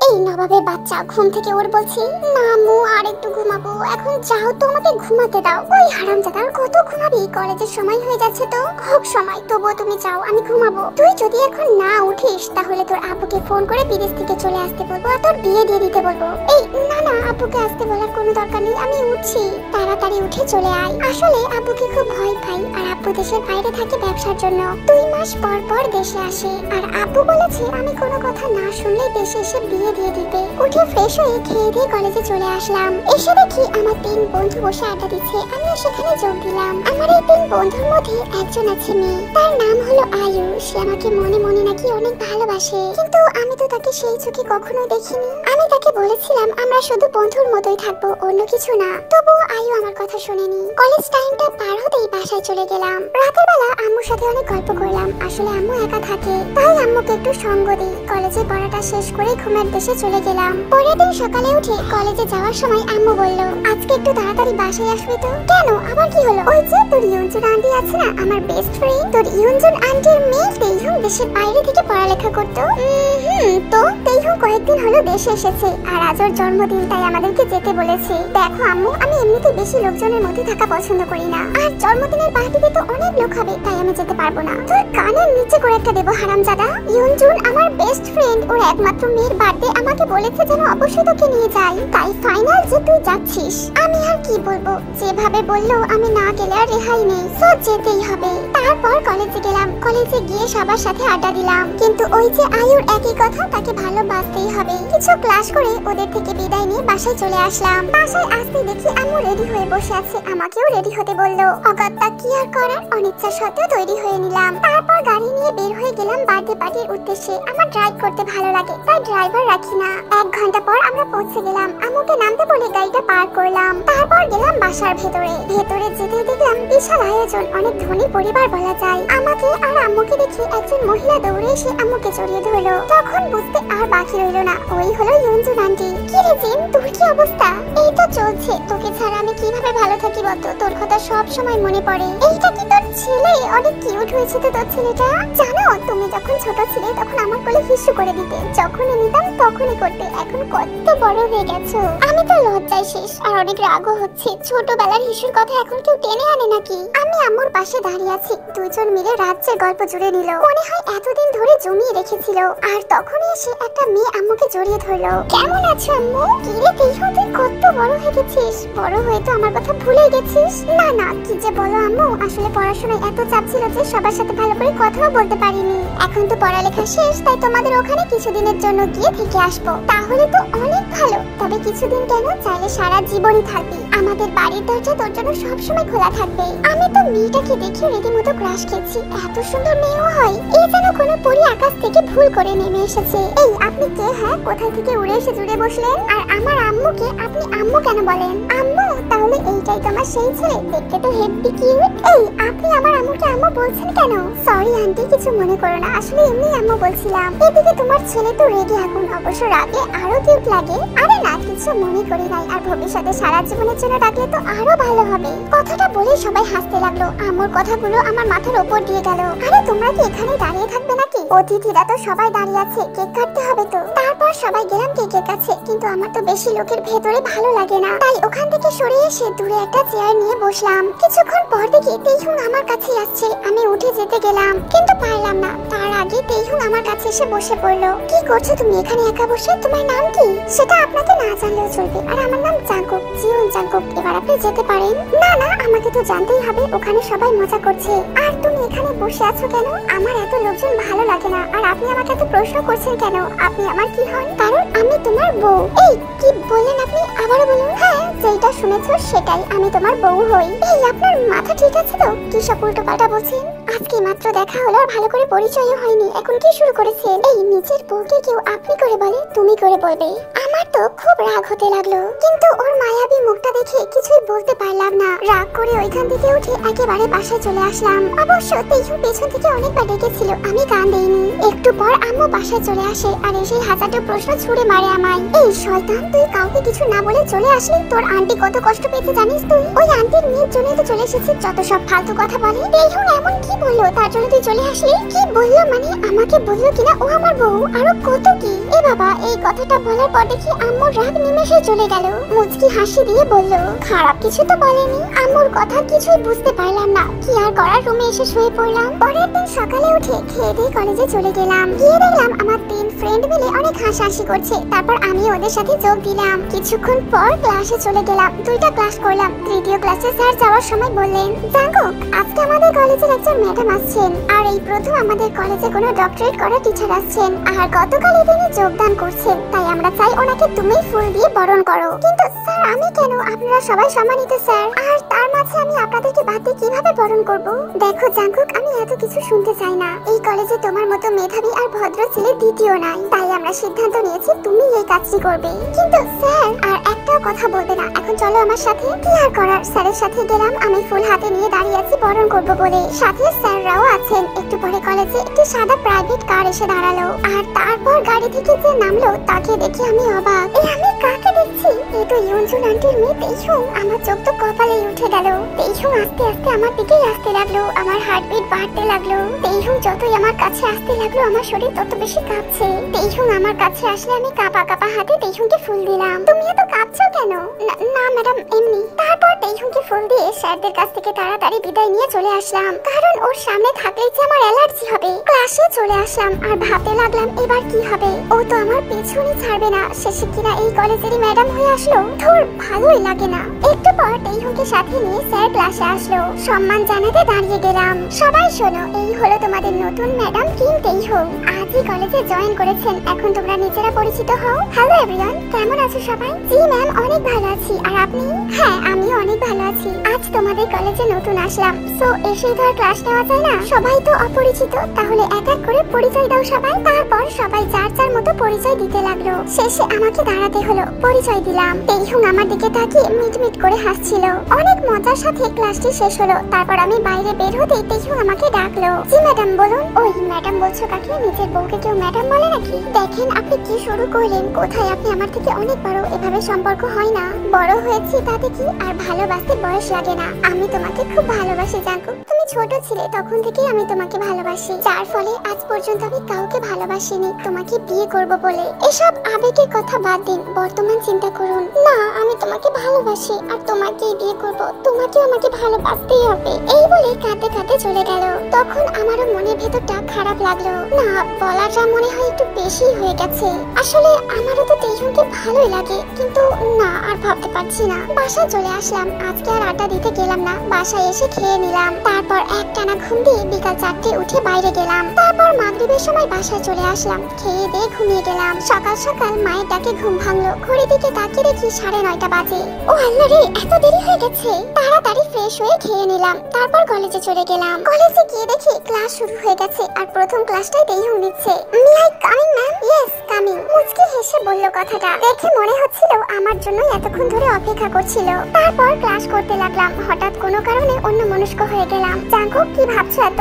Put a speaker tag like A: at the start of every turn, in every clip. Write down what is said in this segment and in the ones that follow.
A: এই নবাবের বাচ্চা ঘুম থেকে ওর বলছি না আম্মু আর একটু ঘুমাবো, এখন যাও তো আমাকে ঘুমাতে দাও। ওই হারামজাদা কত ঘুমাবি, কলেজের সময় হয়ে যাচ্ছে তো, হোক সময়, তবুও তুমি যাও, আমি ঘুমাবো। তুই যদি এখন না উঠিস তাহলে তোর আব্বুকে ফোন করে বিদেশ থেকে চলে আসতে বলবো আর তোর বিয়ে দিয়ে দিতে বলবো। এই না না, আব্বুকে আসতে বলার কোনো দরকার নেই, আমি উঠছি, তাড়াতাড়ি উঠে চলে আয়। আসলে আব্বুকে খুব ভয় পাই, আর আব্বু দেশের বাইরে থাকে ব্যবসার জন্য, 2 মাস পর পর দেশে আসে, আর আব্বু বলেছে আমি কোনো কথা না শুনলেই দেশে এসে বিয়ে দিয়ে দিতে। উঠে ফ্রেশ হয়ে খেয়ে দিয়ে কলেজে চলে আসলাম। এসে দেখি আমার 3 বন্ধু বসে আড্ডা দিচ্ছে, আমিও সেখানে যোগ দিলাম। আমার এই 3 বন্ধুর মধ্যে একজন আছে মেয়ে, তার নাম হলো আয়ু। সে আমাকে মনে মনে নাকি অনেক ভালোবাসে, কিন্তু আমি তো তাকে সেই চোখে কখনো দেখিনি। আমি তাকে বলেছিলাম আমরা শুধু বন্ধুর মতোই থাকবো, অন্য কিছু না, তবুও আয়ু আমার কথা শুনেনি। কলেজ টাইমটা পার হতেই বাসায় চলে গেলাম। রাতের বেলা আম্মুর সাথে অনেক গল্প করলাম, আসলে আম্মু একা থাকে, তাই আম্মুকে একটু সঙ্গ দিই। কলেজে পড়াটা শেষ করে ঘুমের দেশে চলে গেলাম। পরের দিন সকালে উঠে কলেজে যাওয়ার সময় আম্মু বলল আজকে একটু তাড়াতাড়ি বাসায় আসবি তো। কেন, আবার কি হলো? ওই যে তোর ইউনজুন আন্টি আছে না, আমার বেস্ট ফ্রেন্ড, তোর ইউনজুন আন্টির মেয়ে তেইহুং দেশের বাইরে থেকে পড়ালেখা করতো। তো তেইহুং কয়েকদিন হলো দেশে এসেছে, আর আজ ওর জন্মদিন, তাই আমাদেরকে যেতে বলেছে। দেখো আম্মু, আমি এমনিতে বেশি লোকজনের মধ্যে থাকা পছন্দ করি না, আর জন্মদিনের পার্টিতে তো অনেক লোক হবে, তাই আমি যেতে পারবো না। তুই কানের নিচে করে একটা দেবো হারামজাদা। ইউনজুন আমার বেস্ট ফ্রেন্ড, ওর একমাত্র মেয়ের বার্থডে, আমাকে বলেছে যেন অবশ্যই তোকে নিয়ে যাই, তাই ফাইনাল যে তুই যাচ্ছিস। আমি আর কি বলবো, যেভাবে বললো আমি না গেলে আর রেহাই নেই, সো যেতেই হবে। তারপর কলেজে গেলাম। কলেজে গিয়ে সবার সাথে আড্ডা দিলাম, কিন্তু ওই যে আয়ুর একই কথা, তাকে ভালোবাসতেই হবে। কিছু ক্লাস করে ওদের থেকে বিদায় নিয়ে বাসায় চলে আসলাম। বাসায় আসতে দেখি আম্মু রেডি হয়ে বসে আছে, আমাকেও রেডি হতে বললো। অগত্যা কি আর করার, অনিচ্ছা সত্ত্বেও তৈরি হয়ে নিলাম। তারপর গাড়ি নিয়ে বের হয়ে গেলাম বার্থডে পার্টির উদ্দেশ্যে। আমার ড্রাইভ করতে ভালো লাগে, তাই ড্রাইভার রাখি না। 1 ঘন্টা পর আমরা পৌঁছে গেলাম। আম্মুকে নামতে বলে গাড়িটা পার্ক করলাম। তারপর গেলাম বাসার ভেতরে। ভেতরে যেতে দেখলাম বিশাল আয়োজন, অনেক ধনী পরিবার বলা যায়। আমাকে আর আম্মুকে দেখি একজন মহিলা দৌড়ে এসে আম্মুকে জড়িয়ে ধরলো। তখন বুঝতে আর বাকি রইল না, ওই হলো ইউনজুন আন্টি। কি রে জিন, তোর কি অবস্থা? এই তো চলছে, তোকে ছাড়া আমি কিভাবে ভালো থাকি বলতো, তোর কথা সব সময় মনে পড়ে। এইটা কি তোর ছেলে? অনেক কিউট হয়েছে তো তোর ছেলেটা। জানো তুমি যখন ছোট ছিলে তখন আমার কোলে হিসু করে দিতে, যখনই নিতাম তখনই করতে, এখন কত বড় হয়ে গেছো। আমি তো লজ্জায় শেষ, আর অনেক রাগও হচ্ছে। ছোটবেলার হিসুর কথা এখন কেউ টেনে আনে নাকি? আমি আম্মুর পাশে দাঁড়িয়ে আছি, দুজন মিলে রাজ্যের গল্প জুড়ে নিল। মনে হয় এতদিন ধরে জমিয়ে রেখেছিল, আর তখনই এসে একটা মেয়ে আম্মুকে জড়িয়ে ধরলো। কেমন আছো আম্মু? কি রে তেইহুং, তুই কত বড় হয়ে গেছিস, বড় হয়ে তো আমার কথা ভুলে গেছিস। না না, কি যে বলো আম্মু, আসলে পড়াশোনায় এত চাপ ছিল যে সবার সাথে ভালো করে কথাও বলতে পারিনি। এখন তো পড়ালেখা শেষ, তাই তোমাদের ওখানে কিছুদিনের জন্য গিয়ে থেকে আসবো। তাহলে তো অনেক ভালো, তবে কিছুদিন কেন, চাইলে সারা জীবনই থাকবি। আমাদের বাড়ির দরজা তোর জন্য সবসময় খোলা থাকবে। আমি তো মেয়েটাকে দেখে রীতিমতো ক্রাশ খেয়েছি, এত সুন্দর মেয়েও হয়। এই যেন কোনো পরী আকাশ থেকে ভুল করে নেমে এসেছে। এই আপনি কে? হ্যাঁ, কোথায় থেকে উড়ে এসে জুড়ে বসলেন? আর আমার আম্মুকে আপনি আম্মু কেন বলেন? আম্মু, তাহলে এইটাই তোমার সেই ছেলে? দেখতে তো হেব্বি কিউট। এই আপনি আমার আম্মুকে আম্মু বলছেন কেন? সরি আন্টি, কিছু মনে করো না, আসলে এমনি আম্মু বলছিলাম। এদিকে তোমার ছেলে তো রেগে আগুন, অবশ্য রাগে আরো কিউট লাগে। আরে না, কিছু মনে করি নাই, আর ভবিষ্যতে সারা জীবনের জন্য ডাকলে তো আরো ভালো হবে। কথাটা বলে সবাই হাসতে লাগলো। আম্মুর কথাগুলো আমার মাথার উপর দিয়ে গেল। আরে তোমরা কি এখানে দাঁড়িয়ে থাকবে নাকি? অতিথিরা তো সবাই দাঁড়িয়ে আছে, কেক কাটতে হবে তো। তারপর সবাই গেলাম কেকের কাছে, কিন্তু আমার তো বেশি লোকের ভেতরে ভালো লাগে না, তাই ওখান থেকে সরে এসে দূরে একটা চেয়ার নিয়ে বসলাম। কিছুক্ষণ পর দেখি তেইহুং আমার কাছে আসছে। আমি উঠে যেতে গেলাম, কিন্তু পারলাম না। তার আগে তেইহুং আমার কাছে এসে বসে পড়লো। কি করছো তুমি এখানে একা বসে? তোমার নাম কি? সেটা আপনাকে না জানলেও চলবে, আর আমার নাম জাঙ্কুক, জিওন জাঙ্কুক। এবার আপনি যেতে পারেন। না না, আমাকে তো জানতেই হবে, ওখানে সবাই মজা করছে। আর তুমি এখানে বসে আছো কেন? আমার এত লোকজন ভালো লাগে না। আর আপনি আমাকে এত প্রশ্ন করছেন কেন? আপনি আমার কি হন? কারণ আমি তোমার বউ। এই কি বললেন আপনি? আবারও বলুন। হ্যাঁ, যেটা শুনেছো সেটাই, আমি তোমার বউ হই। এই আপনার মাথা ঠিক আছে তো? কি সব উল্টো পাল্টা বলছেন? আজকে মাত্র দেখা হলো, আর ভালো করে পরিচয়ও হয়নি, এখন কি শুরু করেছেন? এই নিজের বউকে কেউ আপনি করে বলে, তুমি করে বলবে? আমার তো তো খুব রাগ হতে লাগলো, কিন্তু ওর মায়াবী মুখটা দেখে কিছুই বলতে পারলাম না। রাগ করে ওইখান থেকে উঠে একেবারে বাসায় চলে আসলাম। অবশ্য তেইহুন পেছন থেকে অনেকবার ডেকেছিল, আমি কান দেইনি। একটু পর আম্মু বাসায় চলে আসে আর এসে হাজারটা প্রশ্ন ছুড়ে মারে আমায়। এই শয়তান, তুই কাউকে কিছু না বলে চলে আসলি, তোর আন্টি কত কষ্ট পেতে জানিস তুই? ওই আন্টির মেয়ের জন্যই তো চলে এসেছিস, যত সব ফালতু কথা বলে। তেইহুন এমন কি বললো তার জন্য তুই চলে আসলি? কি বললো মানে? আমাকে বললো কিনা ও আমার বউ, আরো কত কি। এ বাবা, এই কথাটা বলার পর দেখি আম্মুর রাগ নিমেষে চলে গেল। মুচকি হাসি দিয়ে বলল, খারাপ কিছু তো বলেনি। আম্মুর কথা কিছুই বুঝতে পারলাম না, কি আর করার, রুমে এসে শুয়ে পড়লাম। পরের দিন সকালে উঠে খেয়ে দিয়ে কলেজে চলে গেলাম। গিয়ে দেখলাম আমার 3 ফ্রেন্ড মিলে অনেক হাসাহাসি করছে। তারপর আমি ওদের সাথে যোগ দিলাম। কিছুক্ষণ পর ক্লাসে চলে গেলাম। 2টা ক্লাস করলাম। তৃতীয় ক্লাসে স্যার যাওয়ার সময় বললেন, জাঙ্কুক, আজকে আমাদের কলেজের একজন ম্যাডাম আসছেন, আর এই প্রথম আমাদের কলেজে কোনো ডক্টরেট করা টিচার আসছেন, আর গতকালই তিনি যোগদান করছেন। তাই আমরা চাই ওনাকে তুমি ফুল দিয়ে বরণ করো। কিন্তু স্যার, আমি কেন? আপনারা সবাই সম্মানিত স্যার, আর তার মাঝে আমি আপনাদেরকে বাদ দিয়ে কিভাবে বরণ করব? দেখো জাঙ্কুক, আমি এত কিছু শুনতে চাই না। এই কলেজে তোমার মতো মেধাবী আর ভদ্র ছেলে দ্বিতীয় নাই, তাই আমরা সিদ্ধান্ত নিয়েছি তুমি এই কাজটি করবে। কিন্তু স্যার, আর একটাও কথা বলবে না। এখন চলো আমার সাথে। কি আর করার, স্যারের সাথে গেলাম। আমি ফুল হাতে নিয়ে দাঁড়িয়ে আছি বরণ করব বলে। সাথে স্যাররাও আছেন। একটু পরে কলেজে একটি সাদা প্রাইভেট কার এসে দাঁড়ালো, আর তারপর গাড়ি থেকে যে নামলো তাকে দেখে আমি অবাক। এই আমি কাকে দেখছি? এই তো ইউনজুন আন্টির মেয়ে তেইহুন। আমার চোখ তো কপালে উঠে গেল। তেইহুন আস্তে আস্তে আমার দিকেই আসতে লাগলো। আমার হার্টবিট বাড়তে লাগলো। তেইহুন যতই আমার কাছে আসতে লাগলো, আমার শরীর তত বেশি কাঁপছে। তেইহুন আমার কাছে আসলে আমি কাঁপা কাঁপা হাতে তেইহুনকে ফুল দিলাম। তুমি এত কাঁপছো কেন? না ম্যাডাম, এমনি। তারপর তেইহুনকে ফুল দিয়ে স্যারদের কাছ থেকে তাড়াতাড়ি বিদায় নিয়ে চলে আসলাম, কারণ ওর সামনে থাকলেই যে আমার অ্যালার্জি হবে। ক্লাসে চলে আসলাম আর ভাবতে লাগলাম এবার কি হবে। ও তো আমার পেছনই ছাড়বে না। শেষে কিনা এই কলেজেরই ম্যাডাম হয়ে আসলো। ধুর, ভালোই লাগে না। একটু পর তেইহুনকে সাথে নিয়ে স্যার ক্লাসে আসলো। সম্মান জানাতে দাঁড়িয়ে গেলাম। সবাই শোনো, এই হলো তোমাদের নতুন ম্যাডাম কিম তেইহুন। আজই কলেজে জয়েন করেছেন। এখন তোমরা নিজেরা পরিচিত হও। হ্যালো এভরিওয়ান, কেমন আছো সবাই? জি ম্যাম, অনেক ভালো আছি। আর আপনি? হ্যাঁ, আমিও অনেক ভালো আছি। আজ তোমাদের কলেজে নতুন আসলাম, সো এসেই ধর ক্লাস নেওয়া যায় না। সবাই তো অপরিচিত, তাহলে এক এক করে পরিচয় দাও সবাই। তারপর সবাই যার যার মতো পরিচয় দিতে লাগলো। শেষে আমাকে দাঁড়াতে হলো। পরিচয় দিলাম। তেইহুন আমার দিকে তাকিয়ে মিটমিট করে হাসছিল। অনেক মজার সাথে ক্লাসটি শেষ হলো। তারপর আমি বাইরে বের হতেই তেইহুন আমাকে ডাকলো। জি ম্যাডাম, বলুন। ওই ম্যাডাম বলছো কাকে? নিজের বউকে কেউ ম্যাডাম বলে নাকি? দেখেন আপনি কি শুরু করলেন। কোথায় আপনি আমার থেকে অনেক বড়, এভাবে সম্পর্ক হয় না। বড় হয়েছি তাতে কি, আর ভালোবাসতে বয়স লাগে না। আমি তোমাকে খুব ভালোবাসি জাঙ্কুক। তুমি ছোট ছিলে তখন থেকেই আমি তোমাকে ভালোবাসি, যার ফলে আজ পর্যন্ত আমি কাউকে ভালোবাসিনি তোমাকে বিয়ে করব বলে। এসব আবেগের কথা বাদ দিন, বর্তমান চিন্তা করুন। না, আমি তোমাকে ভালোবাসি আর তোমাকেই বিয়ে করব। তোমাকেও আমাকে ভালোবাসতেই হবে। এই বলে কাঁদতে কাঁদতে চলে গেল। তখন আমারও মনের ভেতরটা খারাপ লাগলো। না, বলাটা মনে হয় একটু বেশি হয়ে গেছে। আসলে আমারও তো তেইহুনকে ভালোই লাগে, কিন্তু না, আর ভাবতে পারছি না। বাসায় চলে আসলাম। আজকে আর আড্ডা দিতে গেলাম না, বাসায় এসে খেয়ে নিলাম। তারপর একটানা ঘুম দিয়ে বিকাল 4টে উঠে বাইরে গেলাম। তারপর মাগরিবের সময় বাসায় চলে আসলাম। খেয়ে দিয়ে ঘুমিয়ে গেলাম। সকাল সকাল মায়ের ডাকে ঘুম ভাঙলো। ঘড়ির দিকে তাকিয়ে দেখি 9:30 বাজে। ও আল্লাহ রে, এত দেরি হয়ে গেছে। তাড়াতাড়ি ফ্রেশ হয়ে খেয়ে নিলাম। তারপর কলেজে চলে গেলাম। কলেজে গিয়ে দেখি ক্লাস শুরু হয়ে গেছে, আর প্রথম ক্লাসটাই তেইহুন দিচ্ছে। Me I coming ma'am? Yes, coming. মুচকি হেসে বলল কথাটা। দেখে মনে হচ্ছিল আমার জন্য এতক্ষণ ধরে অপেক্ষা করছিল। তারপর ক্লাস করতে লাগলাম। হঠাৎ কোনো কারণে অন্য মনস্ক হয়ে গেলাম। জাঙ্কুক, কি ভাবছো এত?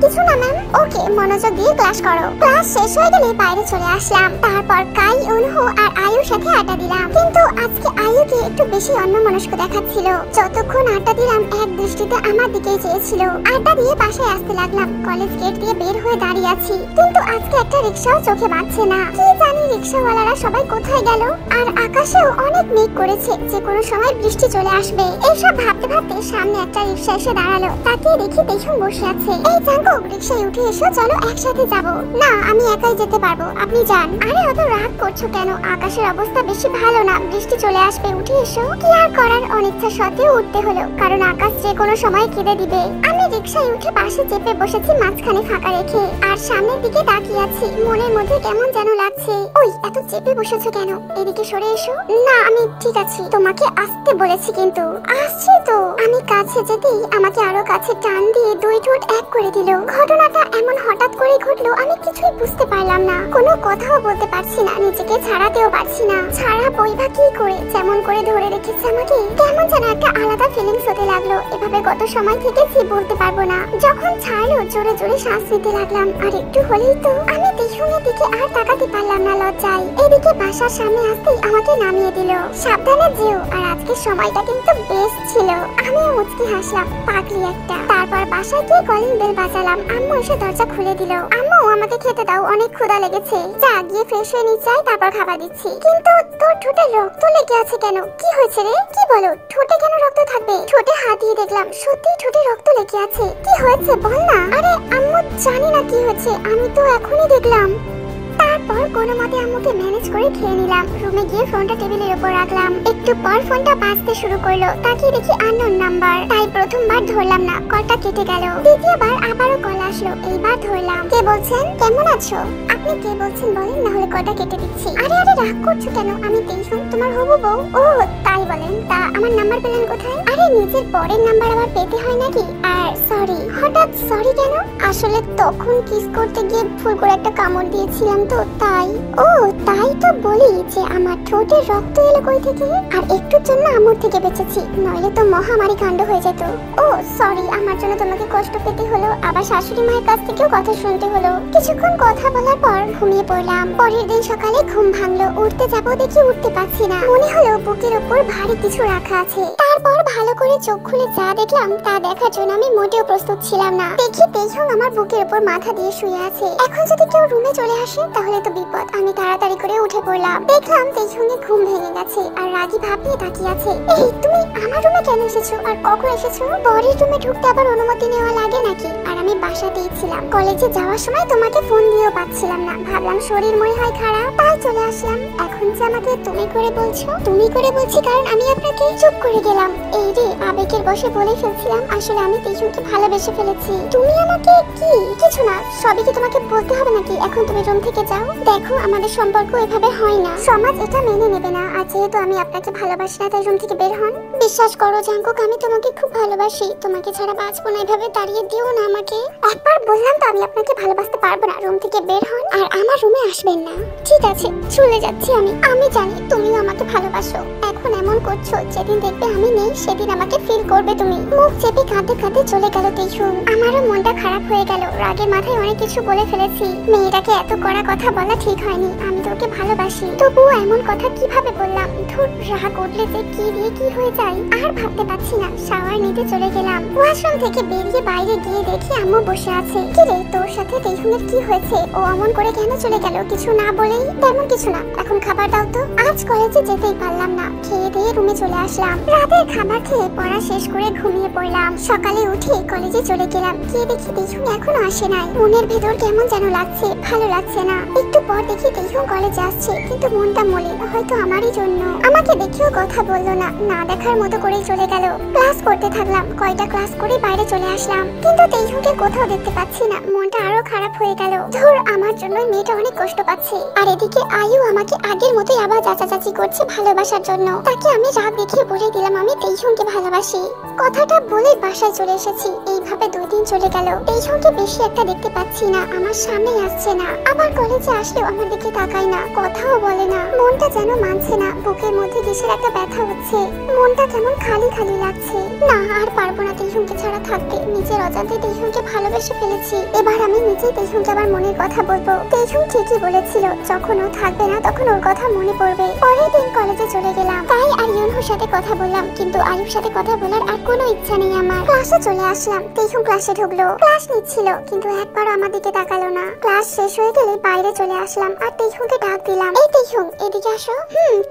A: কিছু না ম্যাম। ওকে, মনোযোগ দিয়ে ক্লাস করো। ক্লাস শেষ হয়ে গেলে বাইরে চলে আসলাম। তারপর কাই, উনহো আর আয়ুর সাথে আড্ডা দিলাম। কিন্তু আজকে আয়ুকে একটু বেশি অন্যমনস্ক দেখাচ্ছিল। যতক্ষণ আড্ডা দিলাম এক দৃষ্টিতে আমার দিকেই চেয়েছিল। আড্ডা দিয়ে বাসায় আসতে লাগলাম। কলেজ গেট দিয়ে বের হয়ে দাঁড়িয়ে আছি, কিন্তু আজকে একটা রিক্সাও চোখে বাজছে না। কি জানি রিক্সাওয়ালারা সবাই কোথায় গেল। আর আকাশেও অনেক মেঘ করেছে, যে কোনো সময় বৃষ্টি চলে আসবে। এইসব ভাবতে ভাবতে সামনে একটা রিক্সা এসে দাঁড়ালো। তাকে দেখি তেইহুন বসে আছে। এই জাঙ্কুক, রিক্সায় উঠে এসো, চলো একসাথে যাব। না, আমি একাই যেতে পারবো, আপনি যান। আরে অত রাগ করছো কেন? আকাশের অবস্থা বেশি ভালো না, বৃষ্টি চলে আসবে, উঠে এসো। কি আর করার, অনিচ্ছা সত্ত্বেও উঠতে হলো, কারণ আকাশ যে কোনো সময় কেঁদে দিবে। আমি রিক্সায় উঠে পাশে চেপে বসেছি, মাঝখানে ফাঁকা রেখে, আর সামনের দিকে তাকিয়ে আছি। মনের মধ্যে কেমন যেন লাগছে। ওই, এত চেপে বসেছো কেন? এদিকে সরে এসো। না, আমি ঠিক আছি। তোমাকে আসতে বলেছি কিন্তু। আসছি তো। আমি কাছে যেতেই আমাকে আরো কাছে টান দিয়ে 2 ঠোঁট এক করে দিল। ঘটনাটা এমন হঠাৎ করে ঘটলো, আমি কিছুই বুঝতে পারলাম না। কোনো কথাও বলতে পারছি না, নিজেকে ছাড়াতেও পারছি না। না, ছাড়া বইবা কি করে, যেমন করে ধরে রেখেছে আমাকে কেমন যেন একটা আলাদা ফিলিংস হতে লাগলো। এভাবে কত সময় থেকেছি বলতে পারবো না। যখন ছাড়লো জোরে জোরে শ্বাস নিতে লাগলাম, আর একটু হলেই তো আমি তেইহুংয়ের দিকে আর তাকাতে পারলাম না লজ্জায়। এদিকে বাসার সামনে আসতেই আমাকে নামিয়ে দিল, সাবধানে যেও। আর আজকের সময়টা কিন্তু বেস্ট ছিল। আমিও মুচকি হাসলাম, পাগলি একটা। তারপর বাসায় গিয়ে কলিং বেল বাজালাম। আম্মু এসে দরজা খুলে দিল। আম্মু আমাকে খেতে দাও, অনেক ক্ষুধা লেগেছে। যা গিয়ে ফ্রেশ হয়ে নিয়ে যাই, তারপর খাবার দিচ্ছি। কিন্তু তোর ঠোঁটে রক্ত লেগে আছে কেন? কি হয়েছে রে? কি বলো, ঠোঁটে কেন রক্ত থাকবে? ঠোঁটে হাত দিয়ে দেখলাম, সত্যি ঠোঁটে রক্ত লেগে আছে। কি হয়েছে বল না। আরে আম্মু জানি না কি হয়েছে, আমি তো এখনই দেখলাম। তারপর কোনো মতে আম্মুকে ম্যানেজ করে খেয়ে নিলাম। রুমে গিয়ে ফোনটা টেবিলের উপর রাখলাম। একটু পর ফোনটা বাজতে শুরু করলো। তাকিয়ে দেখি আননোন নাম্বার। তাই প্রথমবার ধরলাম না, কলটা কেটে গেল। দ্বিতীয়বার আবারও কল আসলো, এইবার ধরলাম। কে বলছেন? কেমন আছো? আপনি কে বলছেন বলেন, না হলে কলটা কেটে দিচ্ছি। আরে আরে রাগ করছো কেন? আমি তেইহুং, তোমার হবু বউ। ও তাই বলেন, তা আমার নাম্বার পেলেন কোথায়? আরে নিজের পরের নাম্বার আবার পেতে হয় নাকি? আর সরি। হঠাৎ সরি কেন? আসলে তখন কিস করতে গিয়ে ভুল করে একটা কামড় দিয়েছিলাম তো তাই। ও তাই তো বলি যে আমার ঠোঁটে রক্ত এলো কই থেকে। আর একটুর জন্য আমর থেকে বেঁচেছি, নইলে তো মহামারী কাণ্ড হয়ে যেত। ও সরি, আমার জন্য তোমাকে কষ্ট পেতে হলো। আবার শাশুড়ি মায়ের কাছ থেকেও কথা শুনতে হলো। কিছুক্ষণ কথা বলার পর ঘুমিয়ে পড়লাম। পরের দিন সকালে ঘুম ভাঙলো। উঠতে যাবো দেখি উঠতে পারছি না। মনে হলো বুকের উপর ভারী কিছু রাখা আছে। তারপর ভালো করে চোখ খুলে যা দেখলাম তা দেখার জন্য আমি মোটেও প্রস্তুত ছিলাম না। দেখি তেইহুং আমার বুকের উপর মাথা দিয়ে শুয়ে আছে। এখন যদি কেউ রুমে চলে আসে তাহলে তো বিপদ। আমি তাড়াতাড়ি করে উঠে পড়লাম। দেখলাম তেইহুংয়ে ঘুম ভেঙে গেছে আর রাগী ভাব নিয়ে তাকিয়ে আছে। এই তুমি আমার রুমে কেন এসেছো আর কখন এসেছো? বরের রুমে ঢুকতে আবার অনুমতি নেওয়া লাগে নাকি? আর আমি বাসাতেই ছিলাম। কলেজে যাওয়ার সময় তোমাকে ফোন দিয়েও পাচ্ছিলাম না। ভাবলাম শরীর মনে হয় খারাপ, তাই চলে আসলাম। এখন যে আমাকে তুমি করে বলছো? তুমি করে বলছি কারণ আমি আপনাকে চুপ করে গেলাম। এই রে, আবেগের বশে বলে ফেলছিলাম। আসলে আমি তেইহুংকে ভালোবেসে ফেলেছি। তুমি আমাকে কি? কিছু না, সবই কি তোমাকে বলতে হবে নাকি? এখন তুমি রুম থেকে যাও। দেখো আমাদের সম্পর্ক এভাবে হয় না, সমাজ এটা মেনে নেবে না। আর যেহেতু আমি আপনাকে ভালোবাসি না, তাই রুম থেকে বের হন। বিশ্বাস করো জাঙ্কুক, আমি তোমাকে খুব ভালোবাসি। তোমাকে ছাড়া বাঁচবো না, এভাবে তাড়িয়ে দিও না আমাকে। একবার বললাম তো আমি আপনাকে ভালোবাসতে পারবো না। রুম থেকে বের হন আর আমার রুমে আসবেন না। ঠিক আছে, চলে যাচ্ছি আমি। আমি জানি তুমিও আমাকে ভালোবাসো। এখন এমন করছো, যেদিন দেখবে আমি নেই সেদিন আমাকে ফিল করবে তুমি। মুখ চেপে কাঁদতে কাঁদতে চলে গেল তেইহুং। আমারও মনটা খারাপ হয়ে গেল। রাগের মাথায় অনেক কিছু বলে ফেলেছি। মেয়েটাকে এত কড়া কথা বলা ঠিক হয়নি। আমি তোকে ভালোবাসি, তবুও এমন কথা কিভাবে বললাম? ধুর, রাগ উঠলে যে কি দিয়ে কি হয়ে যায় আর ভাবতে পারছি না। শাওয়ার নিতে চলে গেলাম। ওয়াশরুম থেকে বেরিয়ে বাইরে গিয়ে দেখি আম্মু বসে আছে। কি রে, তোর সাথে তেইহুংয়ের কি হয়েছে? ও অমন করে কেন চলে গেল কিছু না বলেই? তেমন কিছু না, এখন খাবার দাও তো। আজ কলেজে যেতেই পারলাম না। খেয়ে দিয়ে রুমে চলে আসলাম। রাতের খাবার খেয়ে পড়া শেষ করে ঘুমিয়ে পড়লাম। সকালে উঠে কলেজে চলে গেলাম। গিয়ে দেখি তেইহুং এখনো আসে নাই। মনের ভেতর কেমন যেন লাগছে, ভালো লাগছে না। একটু পর দেখি তেইহুং কলেজে আসছে, কিন্তু মনটা মলিন, হয়তো আমারই জন্য। আমাকে দেখেও কথা বললো না, না দেখার মতো করেই চলে গেল। ক্লাস করতে থাকলাম। কয়টা ক্লাস করে বাইরে চলে আসলাম, কিন্তু তেইহুংকে কোথাও দেখতে পাচ্ছি না। মনটা আরো খারাপ হয়ে গেল। ধুর, আমার জন্য মেয়েটা অনেক কষ্ট পাচ্ছে। আর এদিকে আয়ু আমাকে আগের মতোই আবার চাচাচাচি করছে ভালোবাসার জন্য। তাকে আমি রাগ দেখিয়ে বলে দিলাম আমি তেইহুংকে ভালোবাসি। কথাটা বলে বাসায় চলে এসেছি। এইভাবে 2 দিন চলে গেল। তেইহুংকে বেশি একটা দেখতে পাচ্ছি না, আমার সামনেই আসছে না। আবার কলেজে আসলেও আমার দিকে তাকায় না, কথাও বলে না। মনটা যেন মানছে না। বুকের মধ্যে কিসের একটা ব্যথা হচ্ছে। মনটা কেমন খালি খালি লাগছে। না, আর পারবো না তেইহুংকে ছাড়া থাকতে। নিজের অজান্তে তেইহুংকে ভালোবেসে ফেলেছি। এবার আমি নিজেই তেইহুংকে আবার মনের কথা বলবো। তেইহুং ঠিকই বলেছিল, যখন ও থাকবে না তখন ওর কথা মনে পড়বে। পরের দিন কলেজে চলে গেলাম। তাই আর ইউনহুর সাথে কথা বললাম, কিন্তু আয়ুর সাথে কথা বলার আর কোনো ইচ্ছা নেই আমার। ক্লাসে চলে আসলাম। তেইহুং ক্লাসে ঢুকলো। ক্লাস নিচ্ছিল, কিন্তু একবারও আমার দিকে তাকালো না। ক্লাস শেষ হয়ে গেলে বাইরে চলে আসলাম আর তেইহুংকে ডাক দিলাম। এই তেইহুং, এদিকে আসো।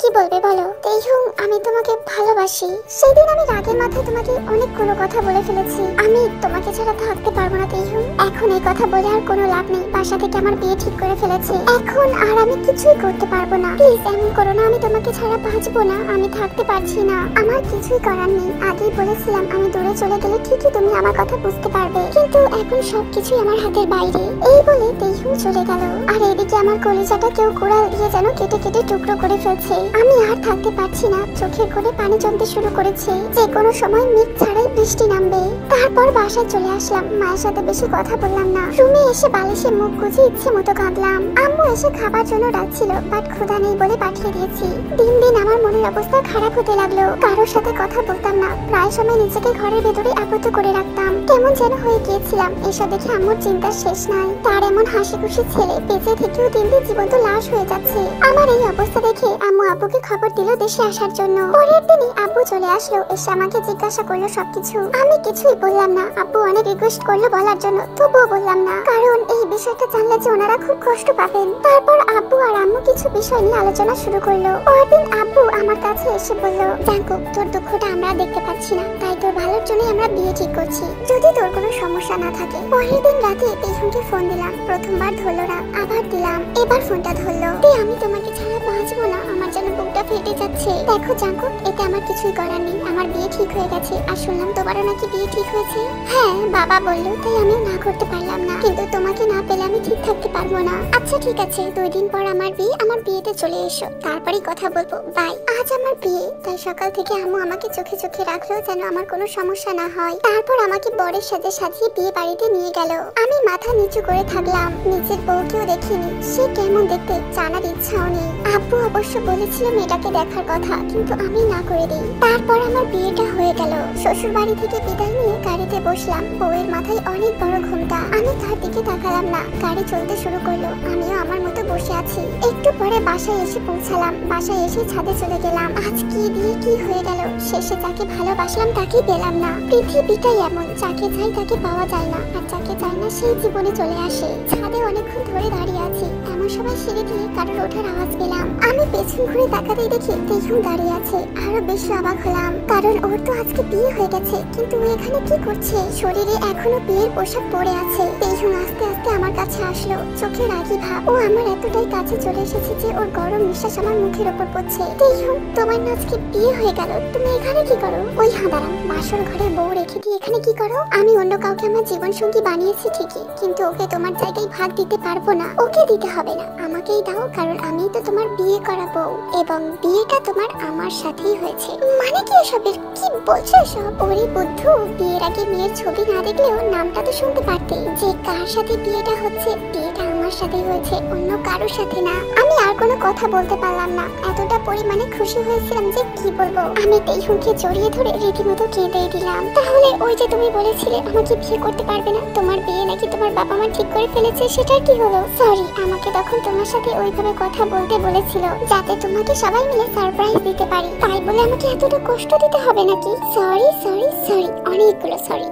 A: কি বলবে বলো? তেইহুং, আমি তোমাকে ভালোবাসি। সেদিন আমি রাগের মাথায় তোমাকে অনেকগুলো কথা বলে ফেলেছি। আমি তোমাকে ছাড়া থাকতে পারবো না তেইহুং। এখন এই কথা বলে আর কোনো লাভ নেই। বাসা থেকে আমার বিয়ে ঠিক করে ফেলেছে। এখন আর আমি কিছুই করতে পারবো না। প্লিজ এমন করো না। আমি তোমাকে ছাড়া বাঁচবো না। আমি থাকতে পারছি না। আমার কিছুই করার নেই। আগেই বলেছিলাম আমি দূরে চলে গেলে ঠিকই তুমি আমার কথা বুঝতে পারবে, কিন্তু এখন সবকিছুই আমার হাতের বাইরে। এই বলে তেইহুং চলে গেল। আর এদিকে আমার কলিজাটা কেউ কোড়াল দিয়ে যেন কেটে কেটে টুকরো টুকরো করে ফেলছে। আমি আর থাকতে পারছি না, চোখের কোণে পানি জমতে শুরু করেছে। যে কোনো সময় মেঘ ছাড়াই বৃষ্টি নামবে। তারপর বাসায় চলে আসলাম। মায়ের সাথে বেশি কথা বললাম না। রুমে এসে বালিশে মুখ গুজে ইচ্ছে মতো কাঁদলাম। আম্মু এসে খাবার জন্য ডাকছিল, বাট ক্ষুধা নেই বলে পাঠিয়ে দিয়েছি। দিন দিন আমার মনের অবস্থা খারাপ হতে লাগলো। কারোর সাথে কথা বলতাম না, প্রায় সময় নিজেকে ঘরের ভেতরে আবদ্ধ করে রাখতাম। কেমন যেন হয়ে গিয়েছিলাম। এসব দেখে আম্মুর চিন্তার শেষ নাই। তার এমন হাসি খুশি ছেলে বেঁচে থেকেও দিন দিন জীবন্ত লাশ হয়ে যাচ্ছে। আমার এই অবস্থা দেখে আম্মু আব্বুকে খবর দিল দেশে আসার জন্য। পরের দিনই আব্বু চলে আসলো, এসে আমাকে জিজ্ঞাসা করলো সবকিছু। আমি কিছুই বললাম না। আব্বু অনেক রিকোয়েস্ট করলো বলার জন্য, তবুও বললাম না, কারণ এই বিষয়টা জানলে যে ওনারা খুব কষ্ট পাবেন। তারপর আব্বু আর আম্মু কিছু বিষয় নিয়ে আলোচনা শুরু করলো। পরদিন আব্বু আমার কাছে এসে বলল, জাঙ্কুক, তোর দুঃখটা আমরা দেখতে পাচ্ছি না, তাই তোর ভালোর জন্যই আমরা বিয়ে ঠিক করছি, যদি তোর কোনো সমস্যা না থাকে। পরের দিন রাতে পেছনকে ফোন দিলাম। প্রথমবার ধরলো না, আবার দিলাম, এবার ফোনটা ধরলো। আমি তোমাকে ছাড়া বাঁচবো না, আমার যেন বুকটা ফেটে যাচ্ছে। দেখো জাঙ্কুক, এতে আমার কিছুই করার নেই। আমার বিয়ে ঠিক হয়ে গেছে। আর শুনলাম তোমারও নাকি বিয়ে ঠিক হয়েছে। হ্যাঁ, বাবা বললো, তাই আমিও না করতে পারলাম না। কিন্তু তোমাকে না পেলে আমি ঠিক থাকতে পারবো না। আচ্ছা ঠিক আছে, 2 দিন পর আমার বিয়ে, আমার বিয়েতে চলে এসো, তারপরেই কথা বলবো। বাই। আজ আমার বিয়ে, তাই সকাল থেকে আম্মু আমাকে চোখে চোখে রাখলো যেন আমার কোনো সমস্যা না হয়। তারপর আমাকে বরের সাথে সাজিয়ে বিয়ে বাড়িতে নিয়ে গেল। আমি মাথা নিচু করে থাকলাম। নিজের বউকেও দেখিনি, সে কেমন দেখতে জানার ইচ্ছাও নেই। আব্বু অবশ্য বলেছিল মেয়েটাকে দেখার কথা, কিন্তু আমি না করে দিই। তারপর আমার বিয়েটা হয়ে গেল। শ্বশুর বাড়ি থেকে বিদায় নিয়ে গাড়িতে বসলাম। বউয়ের মাথায় অনেক বড় ঘোমটা। আমি তার দিকে তাকালাম না। গাড়ি চলতে শুরু করলো। আমিও আমার মতো বসে আছি। একটু পরে বাসায় এসে পৌঁছালাম। বাসায় এসে ছাদে চলে গেলাম। আজ কি দিয়ে কি হয়ে গেল। শেষে যাকে ভালোবাসলাম তাকে পেলাম না। পৃথিবীটাই এমন, যাকে চাই তাকে পাওয়া যায় না, আর যাকে চাই না সেই জীবনে চলে আসে। ছাদে অনেকক্ষণ ধরে দাঁড়িয়ে আছি। এমন সময় সিঁড়ি দিয়ে কারোর ওঠার আওয়াজ পেলাম। আমি পেছন ঘুরে তাকাতেই দেখি তেহুম দাঁড়িয়ে আছে। আরো বেশি অবাক হলাম, কারণ ওর তো আজকে বিয়ে হয়ে গেছে, কিন্তু ও এখানে কি করছে? শরীরে এখনো বিয়ের পোশাক পরে আছে। তেহুম আস্তে আস্তে আমার কাছে আসলো। চোখে রাগি ভাব। ও আমার এতটাই কাছে চলে এসেছে যে ওর গরম নিঃশ্বাস আমার মুখের ওপর পড়ছে। তেহুম, তোমার না আজকে বিয়ে হয়ে গেল, তুমি এখানে কি করো? ওই হাঁদারাম, বাসর ঘরে বউ রেখে দিয়ে এখানে কি করো? আমি অন্য কাউকে আমার জীবন সঙ্গী বানিয়েছি ঠিকই, কিন্তু ওকে তোমার জায়গায় ভাগ দিতে পারবো না। ওকে দিতে হবে না, আমাকেই দাও, কারণ আমি তো তোমার বিয়ে করা বউ, এবং বিয়েটা তোমার আমার সাথেই হয়েছে। মানে কি এসবের? কি বলছো এসব? ওরে বুদ্ধু, বিয়ের আগে মেয়ের ছবি না দেখলেও নামটা তো শুনতে পারতে, যে কার সাথে বিয়েটা হচ্ছে। বিয়েটা আমার সাথেই হয়েছে, অন্য কারোর সাথে না। আমি আর কোনো কথা বলতে পারলাম না। এতটা পরিমাণে খুশি হয়েছিলাম যে কি বলবো। আমি তেহুমকে জড়িয়ে ধরে রীতিমতো কেঁদেই দিলাম। তাহলে ওই যে তুমি বলেছিলে আমাকে বিয়ে করতে পারবে না, তোমার বিয়ে নাকি তোমার বাবা মা ঠিক করে ফেলেছে, সেটার কি হলো? সরি, আমাকে তখন তোমার সাথে ওইভাবে কথা বলতে বলেছিল যাতে তোমাকে সবাই মিলে সারপ্রাইজ দিতে পারি। তাই বলে আমাকে এতটা কষ্ট দিতে হবে নাকি? সরি সরি সরি, অনেকগুলো সরি।